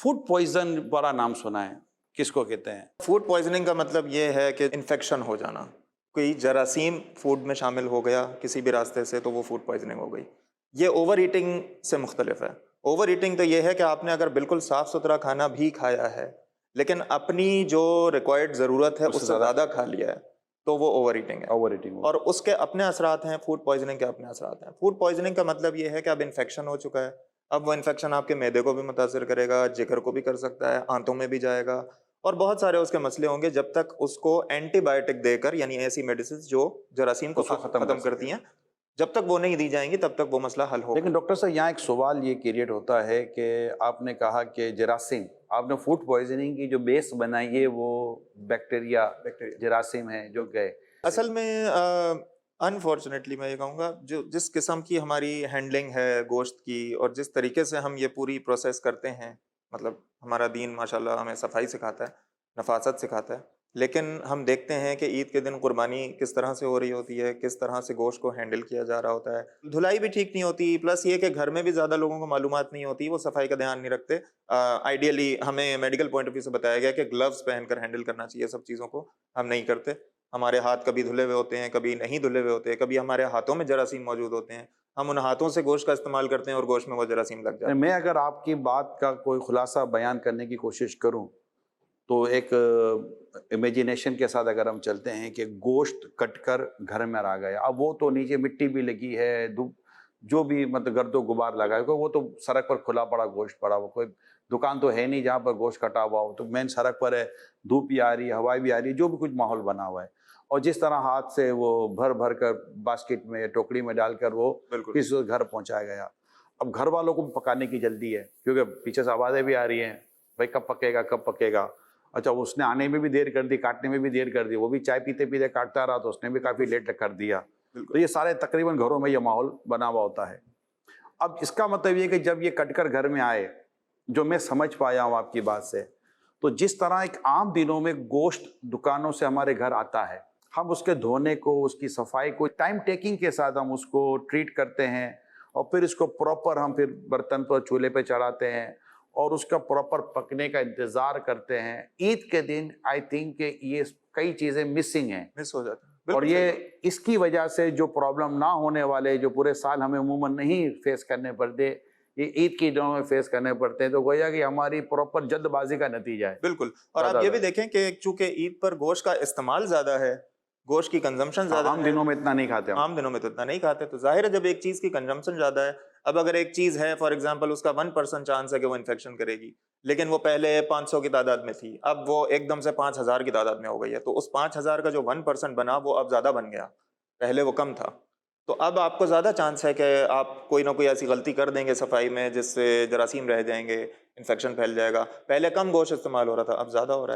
Food poison बड़ा नाम सुना है, किसको कहते हैं? फूड पॉइजनिंग का मतलब ये है कि इन्फेक्शन हो जाना। कोई जरासीम फूड में शामिल हो गया किसी भी रास्ते से, तो वो फूड पॉइजनिंग हो गई। ये ओवर ईटिंग से मुख्तलिफ है। ओवर ईटिंग तो ये है कि आपने अगर बिल्कुल साफ़ सुथरा खाना भी खाया है, लेकिन अपनी जो रिक्वायर्ड ज़रूरत है उससे उससे ज़्यादा ज़्यादा खा लिया है, तो वो ओवर ईटिंग है। ओवर ईटिंग हो। और उसके अपने असरात हैं, फूड पॉइजनिंग के अपने असरात हैं। फूड पॉइजनिंग का मतलब ये है कि अब इन्फेक्शन हो चुका है। अब वो इन्फेक्शन आपके मैदे को भी मुतासिर करेगा, जिगर को भी कर सकता है, आंतों में भी जाएगा और बहुत सारे उसके मसले होंगे जब तक उसको एंटीबायोटिक देकर, यानी ऐसी मेडिसिन जो जरासीम को उसको खत्म खत्म कर करती सके। हैं, जब तक वो नहीं दी जाएंगी तब तक वो मसला हल होगा। लेकिन डॉक्टर साहब, यहाँ एक सवाल ये क्रिएट होता है कि आपने कहा कि जरासीम, आपने फूड पॉइजनिंग की जो बेस बनाई है वो बैक्टीरिया बैक्टीरिया जरासीम है जो गए। असल में अनफॉर्चुनेटली मैं ये कहूँगा, जो जिस किस्म की हमारी हैंडलिंग है गोश्त की और जिस तरीके से हम ये पूरी प्रोसेस करते हैं, मतलब हमारा दीन माशाल्लाह हमें सफाई सिखाता है, नफासत सिखाता है। लेकिन हम देखते हैं कि ईद के दिन कुर्बानी किस तरह से हो रही होती है, किस तरह से गोश्त को हैंडल किया जा रहा होता है। धुलाई भी ठीक नहीं होती, प्लस ये कि घर में भी ज़्यादा लोगों को मालूमात नहीं होती, वो सफाई का ध्यान नहीं रखते। आइडियली हमें मेडिकल पॉइंट ऑफ व्यू से बताया गया कि ग्लव्स पहनकर हैंडल करना चाहिए सब चीज़ों को, हम नहीं करते। हमारे हाथ कभी धुले हुए होते हैं, कभी नहीं धुले हुए होते हैं, कभी हमारे हाथों में जरासीम मौजूद होते हैं। हम उन हाथों से गोश्त का इस्तेमाल करते हैं और गोश्त में वो जरासीम लग जाते मैं अगर आपकी बात का कोई खुलासा बयान करने की कोशिश करूं, तो एक इमेजिनेशन के साथ अगर हम चलते हैं कि गोश्त कटकर घर में आ गया, अब वो तो नीचे मिट्टी भी लगी है, धूप जो भी मतलब गर्दो गुबार लगा है, वो तो सड़क पर खुला पड़ा गोश्त पड़ा हुआ, कोई दुकान तो है नहीं जहाँ पर गोश्त कटा हुआ हो, तो मेन सड़क पर है, धूप भी आ रही है, हवा भी आ रही है, जो भी कुछ माहौल बना हुआ है, और जिस तरह हाथ से वो भर भर कर बास्केट में या टोकरी में डालकर वो हैं। बिल्कुल। किस घर पहुंचाया गया। अब घर वालों को पकाने की जल्दी है क्योंकि पीछे से आवाज़ें भी आ रही हैं, भाई कब पकेगा कब पकेगा। अच्छा, उसने आने में भी देर कर दी, काटने में भी देर कर दी, वो भी चाय पीते पीते काटता रहा तो उसने भी काफ़ी लेट कर दिया। तो बिल्कुल। ये सारे तकरीबन घरों में ये माहौल बना हुआ होता है। अब इसका मतलब ये कि जब ये कटकर घर में आए, जो मैं समझ पाया हूँ आपकी बात से, तो जिस तरह एक आम दिनों में गोश्त दुकानों से हमारे घर आता है, हम उसके धोने को, उसकी सफाई को टाइम टेकिंग के साथ हम उसको ट्रीट करते हैं और फिर इसको प्रॉपर हम फिर बर्तन पर चूल्हे पे चढ़ाते हैं और उसका प्रॉपर पकने का इंतज़ार करते हैं। ईद के दिन आई थिंक कि ये कई चीज़ें मिसिंग हैं मिस हो जाता है। और बिल्कुल ये सही बात। इसकी वजह से जो प्रॉब्लम ना होने वाले, जो पूरे साल हमें अमूमन नहीं फेस करने पड़ते, ये ईद की दिनों में फेस करने पड़ते हैं, तो गोया कि हमारी प्रॉपर जल्दबाजी का नतीजा है। बिल्कुल, और आप ज़्यादा ये भी देखें कि चूँकि ईद पर गोश्त का इस्तेमाल ज़्यादा है, गोश्त की कंज़म्पशन हाँ, ज़्यादा आम है। दिनों में इतना नहीं खाते हम। आम दिनों में तो इतना नहीं खाते, तो ज़ाहिर है जब एक चीज़ की कंज़म्पशन ज़्यादा है, अब अगर एक चीज़ है फॉर एग्ज़ाम्पल उसका 1% चांस है कि वो इन्फेक्शन करेगी, लेकिन वो पहले 500 की तादाद में थी, अब वो एकदम से 5000 की तादाद में हो गई है, तो उस 5000 का जो 1% बना वो अब ज़्यादा बन गया, पहले वो कम था। तो अब आपको ज़्यादा चांस है कि आप कोई ना कोई ऐसी गलती कर देंगे सफाई में जिससे जरासीम रह जाएँगे, इन्फेक्शन फैल जाएगा। पहले कम गोश्त इस्तेमाल हो रहा था, अब ज़्यादा हो रहा है।